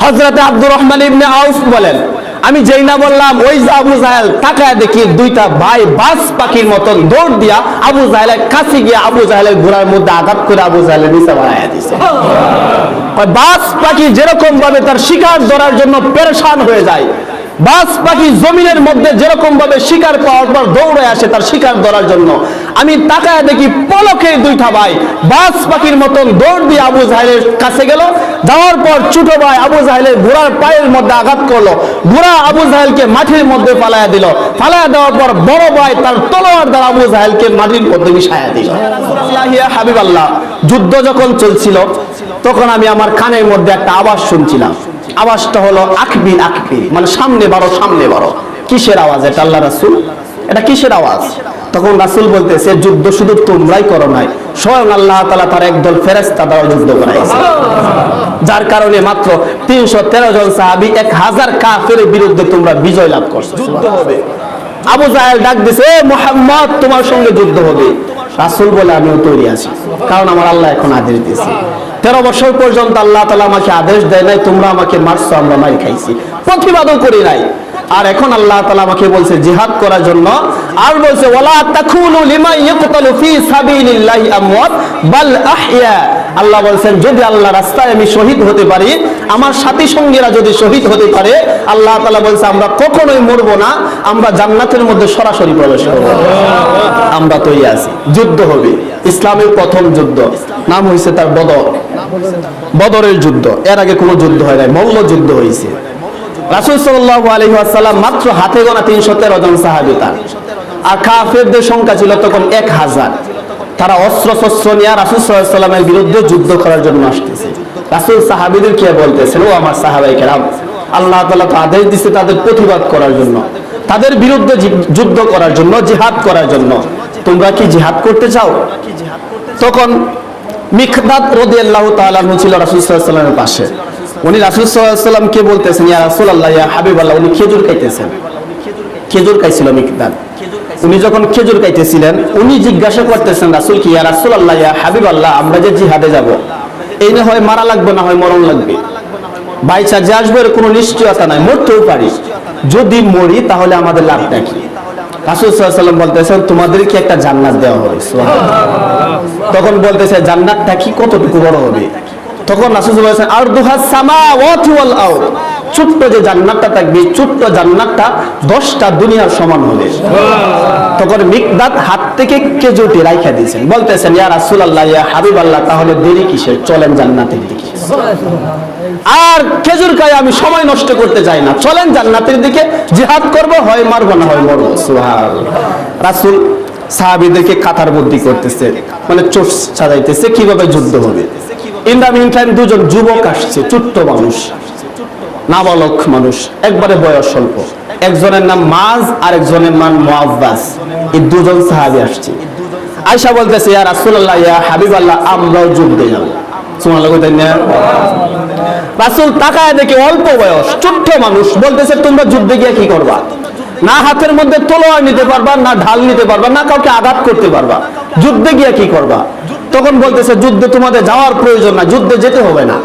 হযরত আব্দুর রহমান ইবনে আউফ বলেন, আমি যেই না বললাম ওই যে আবু জাহেল, তাকায় দেখি দুইটা ভাই বাজ পাখির মতন দৌড় দিয়া আবু জাহেলের কাছে গিয়ে আবু জাহেলের ঘোড়ার মধ্যে আঘাত করে আবু জাহেলের নিচে বাড়াইয়া দিছে। বাজ পাখি যেরকম ভাবে তার শিকার ধরার জন্য পেরেশান হয়ে যায়, বাজ পাখি জমিনের মধ্যে যেরকম ভাবে শিকার পাওয়ার পর দৌড়ে আসে তার শিকার ধরার জন্য, আমি তাকায় দেখি পলকে দুইটা ভাই বাজ পাখির মতন দৌড় দিয়ে আবু জাহেলের কাছে গেল। যাওয়ার পর ছোট ভাই আবু জাহেলের ঘোড়ার পায়ের মধ্যে আঘাত করলো, ঘোড়া আবু জাহেলকে মাটির মধ্যে ফালাইয়া দিল। ফালাইয়া দেওয়ার পর বড় ভাই তার তলোয়ার দ্বারা আবু জাহেলকে মাটির মধ্যে মিশাইয়া দিল। ইয়া হাবিবাল্লাহ, যুদ্ধ যখন চলছিল তখন আমি আমার কানের মধ্যে একটা আওয়াজ শুনছিলাম। আওয়াজটা হলো আকবির আকবির, মানে সামনে বাড়ো সামনে বাড়ো। কিসের আওয়াজ এটা আল্লাহ রাসূল? এটা কিসের আওয়াজ? তখন রাসূল বলতেছে, যুদ্ধ শুধু তোমরাই করো নাই, স্বয়ং আল্লাহ তাআলা তার একদল ফেরেশতা দ্বারা যুদ্ধ করাইছে, যার কারণে মাত্র 313 জন সাহাবী 1000 কাফেরের বিরুদ্ধে তোমরা বিজয় লাভ করছো। যুদ্ধ হবে। আবু জাহেল ডাক দিছে, মুহাম্মদ তোমার সঙ্গে যুদ্ধ হবে। রাসূল বলে, আমিও তৈরি আছি, কারণ আমার আল্লাহ এখন আদেশ দিয়েছে। 13 বছর পর্যন্ত আল্লাহ তাআলা আমাকে আদেশ দেয় নাই, তোমরা আমাকে মারছো, আমরা মার খাইছি, প্রতিবাদও করি নাই। আর এখন আল্লাহ তাআলা আমাকে বলছে জিহাদ করার জন্য, আর বলছে ওয়ালা তাকুনু লিমান ইয়াকতালু ফি সাবিলিল্লাহি আমওয়াত বাল আহইয়া। আল্লাহ বলছেন যদি আল্লাহ রাস্তায় আমি শহীদ হতে পারি, আমার সাথী সঙ্গীরা যদি শহীদ হতে পারে, আল্লাহ তাআলা বলছে আমরা কখনোই মরব না, আমরা জান্নাতের মধ্যে সরাসরি প্রবেশ করব। আমরা তৈরি আছি, যুদ্ধ হবে। ইসলামের প্রথম যুদ্ধ নাম হয়েছে তার বদর, বদরের যুদ্ধ। এর আগে কোনো যুদ্ধ হয় নাই, মল্ল যুদ্ধ হয়েছে। রাসূল সাল্লাল্লাহু আলাইহি ওয়াসাল্লাম মাত্র হাতে গোনা 313 জন সাহাবী তার, আর কাফেরদের সংখ্যা ছিল তখন 1000। তারা অস্ত্র শস্ত্র নিয়ে রাসূল সাল্লাল্লাহু আলাইহি ওয়াসাল্লামের বিরুদ্ধে যুদ্ধ করার জন্য আসতেছে। রাসূল সাহাবীদেরকে বলতেছেন, ও আমার সাহাবায়ে কেরাম, আল্লাহ তাআলা তো আদেশ দিয়েছে তাদের প্রতিবাদ করার জন্য, তাদের বিরুদ্ধে যুদ্ধ করার জন্য, জিহাদ করার জন্য। তোমরা কি জিহাদ করতে চাও? তখন মিকদাদ রাদিয়াল্লাহু তাআলা আনহু ছিল রাসূল সাল্লাল্লাহু আলাইহি ওয়াসাল্লামের পাশে। উনি রাসূল সাল্লাল্লাহু আলাইহি ওয়াসাল্লামকে বলতেছেন, ইয়া রাসূলুল্লাহ, ইয়া হাবিবাল্লাহ। উনি খেজুর খাইতেছেন, খেজুর খাইছিল মিকদাদ। উনি যখন খেজুর খাইতেছিলেন, উনি জিজ্ঞাসা করতেছেন রাসূল কি, ইয়া রাসূলুল্লাহ, ইয়া হাবিবাল্লাহ, আমরা যে জিহাদে যাব, এই না হয় মারা লাগবে, না হয় মরণ লাগবে, বাইচা যে আসবে এর কোনো নিশ্চয়তা নাই, মরতেও পারি, যদি মরি তাহলে আমাদের লাভটা কি? রাসূল সাল্লাল্লাহু আলাইহি ওয়াসাল্লাম বলতেছেন, তোমাদেরকে একটা জান্নাত দেওয়া হবে। তখন বলতেছে, জান্নাতটা কি, কতটুকু বড় হবে? তখন রাসূল বলেছেন, আরদুহাস সামাওয়াতু ওয়াল আরদ, ছোট্ট যে জান্নাতটা থাকবে, ছোট্ট জান্নাতটা 10টা দুনিয়ার সমান হবে। তখন মিকদাদ হাত থেকে খেজুরটি রাইখা দিয়েছেন, বলতেছেন, ইয়া রাসূলুল্লাহ, ইয়া হাবিবাল্লাহ, তাহলে দেরি কিসের, চলেন জান্নাতের দিকে। আর খেজুর খাই আমি সময় নষ্ট করতে চাই না, চলেন জান্নাতের দিকে, জিহাদ করব, হয় মারব না হয় মরব। সুবহানাল্লাহ। রাসূল সাহাবীদেরকে কাতার বন্দী করতেছে, মানে চোট সাজাইতেছে কিভাবে যুদ্ধ হবে। ইন দা মিন টাইম দুজন যুবক আসছে, ছোট্ট মানুষ, নাবালক মানুষ, একবারে বয়স স্বল্প। একজনের নাম মাজ আর একজনের নাম মুআব্বাস। এই দুজন সাহাবী আসছে। আয়েশা বলতেছে, ইয়া রাসূলুল্লাহ, ইয়া হাবিবাল্লাহ, আমরাও যুদ্ধে যাব। সুবহানাল্লাহ। কইতেন না? রাসূল তাকায় দেখে অল্প বয়স ছোট্ট মানুষ, বলতেছে তোমরা যুদ্ধে গিয়ে কি করবা? না হাতের মধ্যে তলোয়ার নিতে পারবা, না ঢাল নিতে পারবা, না কাউকে আঘাত করতে পারবা, যুদ্ধে গিয়ে কি করবা? তখন বলতেছে, যুদ্ধে তোমাদের যাওয়ার প্রয়োজন না, যুদ্ধে যেতে হবে না,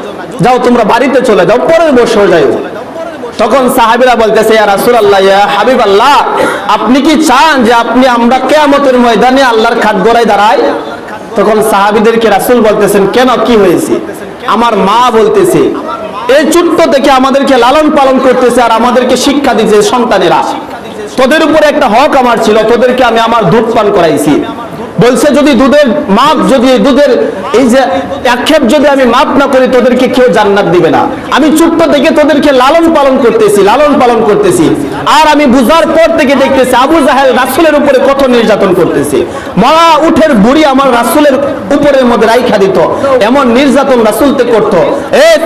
যাও তোমরা বাড়িতে চলে যাও, পরের বছর যাও। তখন সাহাবীরা বলতেছে, ইয়া রাসূলুল্লাহ, ইয়া হাবিবাল্লাহ, আপনি কি চান যে আমরা কিয়ামতের ময়দানে আল্লাহর কাঠগড়ায় দাঁড়াই? তখন সাহাবীদেরকে রাসূল বলতেছেন, কেন, কি হয়েছে? আমার মা বলতেছে, এই ছোট্ট থেকে আমাদেরকে লালন পালন করতেছে আর আমাদেরকে শিক্ষা দিচ্ছে, সন্তানেরা তোদের উপরে একটা হক আমার ছিল, তোদেরকে আমি আমার দুধ পান করাইছি। বলছে যদি দুধের মাপ, যদি দুধের এই যে আক্ষেপ যদি আমি মাপ না করি, তোদেরকে কেউ জান্নাত দিবে না। আমি ছোট্ট থেকে তোদেরকে লালন পালন করতেছি, লালন পালন করতেছি, আর আমি বুঝার পর থেকে দেখতেছি আবু জাহেল রাসূলের উপরে কত নির্যাতন করতেছে। মরা উঠের বুড়ি আমার রাসূলের উপরের মধ্যে রাইখা দিত, এমন নির্যাতন রাসূলতে করত।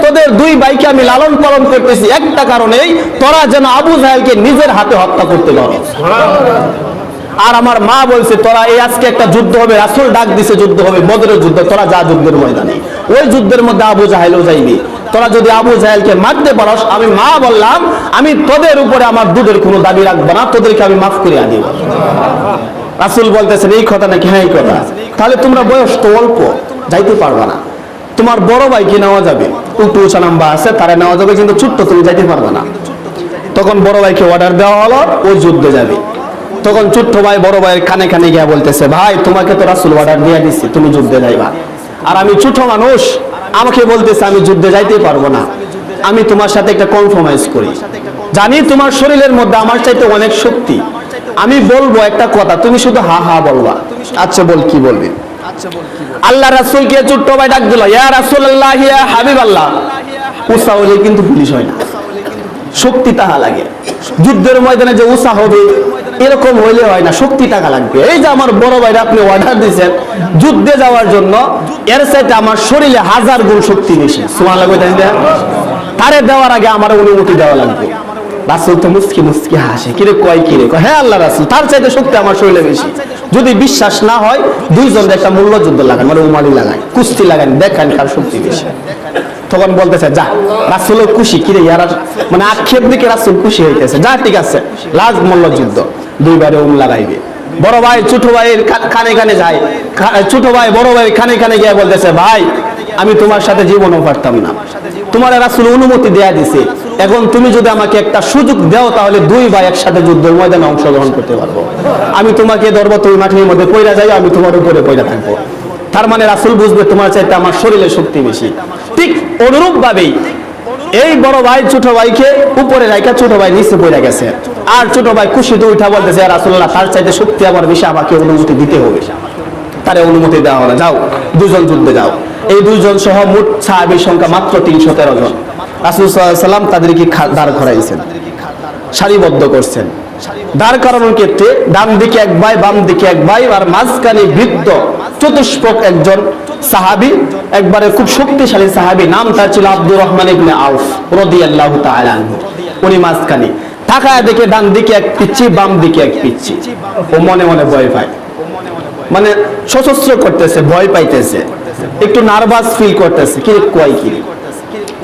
তোদের দুই ভাইকে আমি লালন পালন করতেছি একটা কারণেই, তোরা যেন আবু জাহেলকে নিজের হাতে হত্যা করতে পারো। আর আমার মা বলছে, তোরা এই আজকে একটা যুদ্ধ হবে, রাসূল ডাক দিছে যুদ্ধ হবে, বদরের যুদ্ধ, তোরা যা যুদ্ধের ময়দানে, ওই যুদ্ধের মধ্যে আবু জাহেলও যাইবি, তোরা যদি আবু জাহেলকে মারতে পারস, আমি মা বললাম আমি তোদের উপরে আমার দুধের কোনো দাবি রাখবো না, তোদেরকে আমি মাফ করে দিব। রাসূল বলতেছেন, এই কথা নাকি? হ্যাঁ এই কথা। তাহলে তোমরা বয়স তো অল্প, যাইতে পারবা না, তোমার বড় ভাইকে নেওয়া যাবে, একটু উঁচা নাম্বার আছে তারা নেওয়া যাবে, কিন্তু ছোট্ট তুমি যাইতে পারবে না। তখন বড় ভাইকে অর্ডার দেওয়া হলো, ওই যুদ্ধে যাবে। তখন ছোট্ট ভাই বড় ভাইয়ের কানে কানে গিয়ে বলতেছে, ভাই তোমাকে তো রাসূল অর্ডার দিয়ে দিচ্ছি, তুমি যুদ্ধে যাইবা, আর আমি ছোট মানুষ, আমাকে বলতেছে আমি যুদ্ধে যাইতে পারবো না, আমি তোমার সাথে একটা কম্প্রোমাইজ করি, জানি তোমার শরীরের মধ্যে আমার চাইতে অনেক শক্তি, আমি বলবো একটা কথা, তুমি শুধু হা হা বলবা। আচ্ছা বল, কি বলবি? আল্লাহ রাসূলকে ছোট্ট ভাই ডাক দিল, ইয়া রাসূলুল্লাহ ইয়া হাবিবাল্লাহ। উসা হলে কিন্তু পুলিশ হয় না, শক্তি টাকা লাগে। যুদ্ধের ময়দানে যে উসা হবে এরকম হইলে হয় না, শক্তি টাকা লাগবে। এই যে আমার বড় ভাইরা আপনি অর্ডার দিয়েছেন যুদ্ধে যাওয়ার জন্য, এর চাইতে আমার শরীরে 1000 গুণ শক্তি বেশি। সুবহানাল্লাহ কইতেন না? তারে দেওয়ার আগে আমার অনুমতি দেওয়া লাগবে। রাসূল তো মুস্কি মুস্কি হাসে, কিরে কয়, কিরে কয়, হ্যাঁ আল্লাহ রাসূল, তার চাইতে শক্তি আমার শরীরে বেশি। যদি বিশ্বাস না হয় দুইজন একটা মূল্য যুদ্ধ লাগান, মানে উমালি লাগান, কুস্তি লাগান, দেখেন কার শক্তি বেশি। তখন বলতেছে যা, রাসূলও খুশি, কিরে ইয়ার মানে আক্ষেপ দিকে রাসূল খুশি হইতেছে, যা ঠিক আছে, লাজ মূল্য যুদ্ধ, দুইবারে লাগাইবে। বড় ভাই ছোট ভাইয়ের কানে কানে যায়, ছোট ভাই বড় ভাইয়ের কানে কানে গিয়ে বলতেছে, ভাই আমি তোমার সাথে জীবনও পারতাম না, তোমার রাসূল অনুমতি দেয়া দিছে, এখন তুমি যদি আমাকে একটা সুযোগ দাও তাহলে দুই ভাই একসাথে যুদ্ধের ময়দানে অংশগ্রহণ করতে পারবো, আমি তোমাকে ধরবো, তুমি মাটির মধ্যে পইরা যাই, আমি তোমার উপরে পইরা থাকবো। তার মানে রাসূল বুঝবে তোমার চাইতে আমার শরীরে শক্তি বেশি। ঠিক অনুরূপ ভাবেই এই বড় ভাই ছোট ভাইকে উপরে রাখা, ছোট ভাই নিচে পড়ে গেছে, আর ছোট ভাই খুশিতে উঠা বলতেছে, রাসূলুল্লাহ তার চাইতে শক্তি আমার বেশি, আমাকে অনুমতি দিতে হবে। তারে অনুমতি দেওয়া হলো, যাও দুজন যুদ্ধে যাও। এই দুইজন সহ মোট সাহাবীর সংখ্যা মাত্র 313 জন। রাসূল সাল্লাল্লাহু আলাইহি ওয়াসাল্লাম তাদেরকে দাঁড় করাইছেন, সারিবদ্ধ করছেন। দাঁড় করানোর ক্ষেত্রে ডান দিকে এক ভাই, বাম দিকে এক ভাই, আর মাঝখানে বৃদ্ধ চতুষ্পক একজন সাহাবী, একবারে খুব শক্তিশালী সাহাবী, নাম তার ছিল আব্দুর রহমান ইবনে আউফ রাদিয়াল্লাহু তাআলা আনহু। উনি মাঝখানে তাকায় দেখে ডান দিকে এক পিচ্চি, বাম দিকে এক পিচ্চি। ও মনে মনে ভয় পায়, মানে সশস্ত্র করতেছে, ভয় পাইতেছে, একটু নার্ভাস ফিল করতেছে, কি কয় কি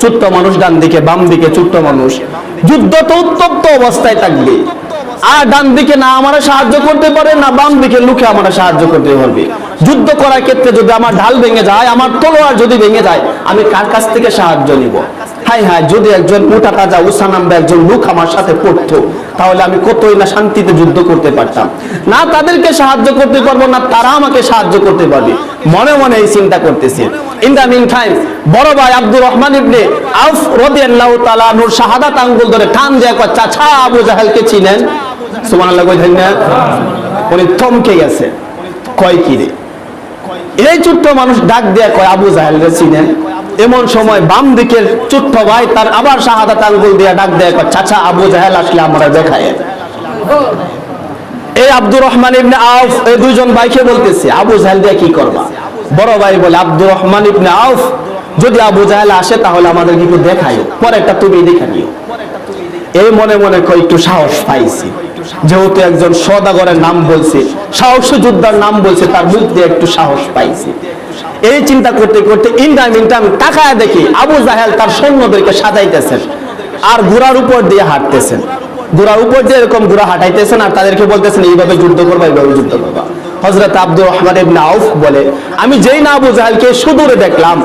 ছোট্ট মানুষ ডান দিকে, বাম দিকে ছোট্ট মানুষ, যুদ্ধ তো উত্তপ্ত অবস্থায় থাকবে, আর ডান দিকে না আমারা সাহায্য করতে পারে, না বাম দিকে লুকে আমরা সাহায্য করতে পারবে। যুদ্ধ করার ক্ষেত্রে যদি আমার ঢাল ভেঙে যায়, আমার তলোয়ার যদি ভেঙে যায়, আমি কার কাছ থেকে সাহায্য নিব? হাই হাই, যদি একজন মোটা তাজা উসা নামবে একজন লোক আমার সাথে পড়তো, তাহলে আমি কতই না শান্তিতে যুদ্ধ করতে পারতাম। না তাদেরকে সাহায্য করতে পারবো, না তারা আমাকে সাহায্য করতে পারবে, মনে মনে এই চিন্তা করতেছে। ইন দা মিন টাইম বড় ভাই আব্দুর রহমান ইবনে আউফ রাদিয়াল্লাহু তাআলা আনহুর শাহাদাত আঙ্গুল ধরে টান দিয়ে কয়, চাচা আবু জাহেলকে চিনেন? সুবহানাল্লাহ কইতেন না? উনি থমকে গেছে, কয় কি রে? এই ছোট্ট মানুষ ডাক দিয়ে কয়, আবু জাহেলকে চিনেন? এমন সময় বাম দিকের ছোট্ট ভাই তার আবার শাহাদাত আঙ্গুল দিয়ে ডাক দিয়ে কয়, চাচা আবু জাহেল আসলে আমরা দেখায়। এই আব্দুর রহমান ইবনে আউফ এই দুইজন ভাইকে বলতেছে, আবু জাহেল দিয়ে কি করবা? বড় ভাই বলে, আব্দুর রহমান ইবনে আউফ যদি আবু জাহেল আসে তাহলে আমাদের কিছু দেখাইও, পরেরটা তুমি দেখা নিও। এই মনে মনে কয় একটু সাহস পাইছি, যেহেতু একজন সওদাগরের নাম বলছে, সাহসী যোদ্ধার নাম বলছে, তার মুখ দিয়ে একটু সাহস পাইছি। এই চিন্তা করতে করতে ইনটাইম তাকায় দেখি আবু জাহেল তার সৈন্যদেরকে সাজাইতেছেন আর ঘোড়ার উপর দিয়ে হাঁটতেছেন, ঘোড়ার উপর দিয়ে এরকম ঘোড়া হাঁটাইতেছেন, আর তাদেরকে বলতেছেন এইভাবে যুদ্ধ করবা, এইভাবে যুদ্ধ করবা। হযরত আব্দুর রহমান ইবনে আউফ বলে, আমি যেই না আবু জাহেলকে সুদূরে দেখলাম,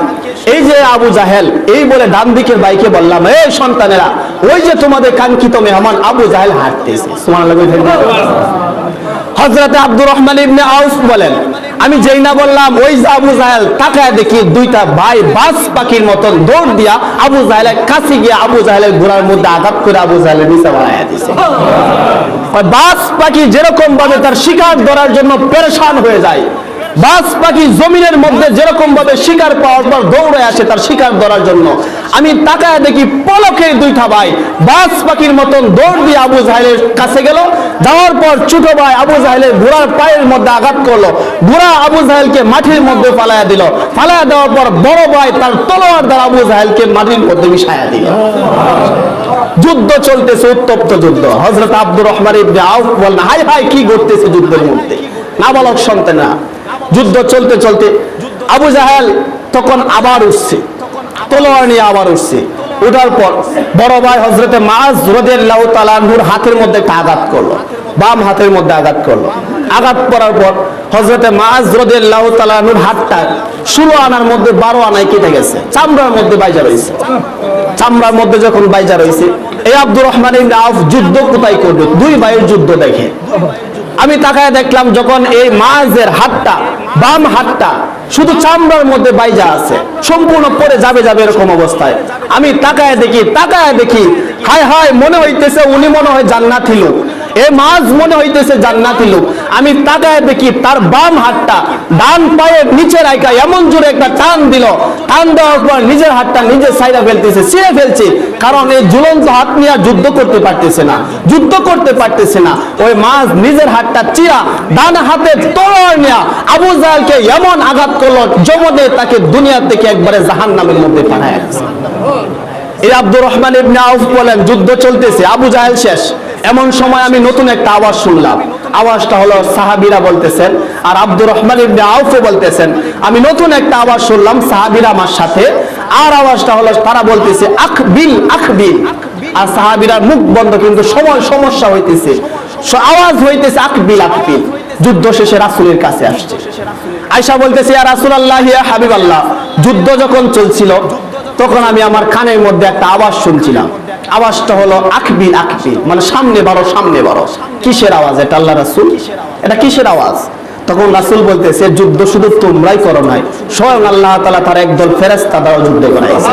এই যে আবু জাহেল, এই বলে ডান দিকের ভাইকে বললাম, এই সন্তানেরা, ওই যে তোমাদের কাঙ্ক্ষিত মেহমান আবু জাহেল হাঁটতেছে। সুবহানাল্লাহ। হযরত আব্দুর রহমান ইবনে আউফ বলেন, আমি যেই না বললাম, ওই যে আবু জাহেল, তাকায় দেখি দুইটা ভাই বাজ পাখির মতন দৌড় দিয়া আবু জাহেলের কাছে গিয়ে আবু জাহেলের ঘোড়ার মধ্যে আঘাত করে আবু জাহেলের নিচে বাড়াইয়া দিয়েছে। বাজ পাখি যেরকম ভাবে তার শিকার ধরার জন্য পেরেশান হয়ে যায়, বাজ পাখি জমিনের মধ্যে যেরকম ভাবে শিকার পাওয়ার পর দৌড়ে আসে তার শিকার ধরার জন্য, আমি তাকায় দেখি পলকে দুইটা ভাই বাজ পাখির মতন দৌড় দিয়ে আবু জাহেলের কাছে গেল। যাওয়ার পর ছোট ভাই আবু জাহেলের ঘোড়ার পায়ের মধ্যে আঘাত করলো, ঘোড়া আবু জাহেলকে মাটির মধ্যে ফালাইয়া দিল, ফালাইয়া দেওয়ার পর বড় ভাই তার তলোয়ার দ্বারা আবু জাহেলকে মাটির মধ্যে মিশাইয়া দিল। যুদ্ধ চলতেছে, উত্তপ্ত যুদ্ধ। হযরত আব্দুর রহমান ইবনে আউফ বলেন, হাই হাই কি ঘটতেছে যুদ্ধের মধ্যে, নাবালক সন্তানরা। যুদ্ধ চলতে চলতে আবু জাহেল তখন আবার উঠছে, তলোয়ার নিয়ে আবার উঠছে। ওঠার পর বড় ভাই হযরতে মুআজ রাদিয়াল্লাহু তাআলা আনহুর হাতের মধ্যে একটা আঘাত করলো, বাম হাতের মধ্যে আঘাত করলো। আঘাত করার পর হযরতে মুআজ রাদিয়াল্লাহু তাআলা আনহুর হাতটা 16 আনার মধ্যে 12 আনায় কেটে গেছে, চামড়ার মধ্যে বাইজা রইছে। চামড়ার মধ্যে যখন বাইজা রইছে, এই আব্দুর রহমান ইবনে আউফ যুদ্ধ কোথায় করবে? দুই ভাইয়ের যুদ্ধ দেখে। আমি তাকায় দেখলাম যখন এই মুআজের হাতটা, বাম হাতটা শুধু চামড়ার মধ্যে বাইজা আছে, সম্পূর্ণ পড়ে যাবে এরকম অবস্থায়। আমি তাকায় দেখি হায় হায়, মনে হইতেছে উনি মনে হয় জান্নাতি লোক, এ মুআজ মনে হইতেছে জান্নাতি লোক। আমি তাকায় দেখি তার বাম হাতটা ডান পায়ের নিচে রাখা এমন জোরে একটা টান দিল, টান দেওয়ার পর নিজের হাতটা নিজে সাইডা ফেলতেছে, ছিঁড়ে ফেলছে। কারণ এই ঝুলন্ত হাত নিয়ে যুদ্ধ করতে পারতেছে না। ওই মুআজ নিজের হাতটা চিরা ডান হাতে তলোয়ার নিয়ে আবু জাহেলকে এমন আঘাত করলো, জমদে তাকে দুনিয়া থেকে একবারে জাহান্নামের মধ্যে পাঠায় দিয়েছে। এই আব্দুর রহমান ইবনে আউফ বলেন, যুদ্ধ চলতেছে, আবু জাহেল শেষ। এমন সময় আমি নতুন একটা আওয়াজ শুনলাম। আওয়াজটা হলো সাহাবীরা বলতেছেন, আর আব্দুর রহমান ইবনে আউফও বলতেছেন, আমি নতুন একটা আওয়াজ শুনলাম সাহাবীরা আমার সাথে। আর আওয়াজটা হলো তারা বলতেছে আকবিল আকবিল, আর সাহাবীরা মুখ বন্ধ, কিন্তু সমস্যা হইতেছে, আওয়াজ হইতেছে আকবিল আকবিল। যুদ্ধ শেষে রাসূলের কাছে আসছে। আয়েশা বলতেছে, ইয়া রাসূলুল্লাহ, ইয়া হাবিবাল্লাহ, যুদ্ধ যখন চলছিল তখন আমি আমার কানের মধ্যে একটা আওয়াজ শুনছিলাম। আওয়াজটা হলো আকবিল আকবিল, মানে সামনে বাড়ো। কিসের আওয়াজ এটা আল্লাহ রাসূল? এটা কিসের আওয়াজ? তখন রাসূল বলতেছে, যুদ্ধ শুধু তোমরাই করো নাই, স্বয়ং আল্লাহ তাআলা তার একদল ফেরেশতা দ্বারা যুদ্ধ করাইছে।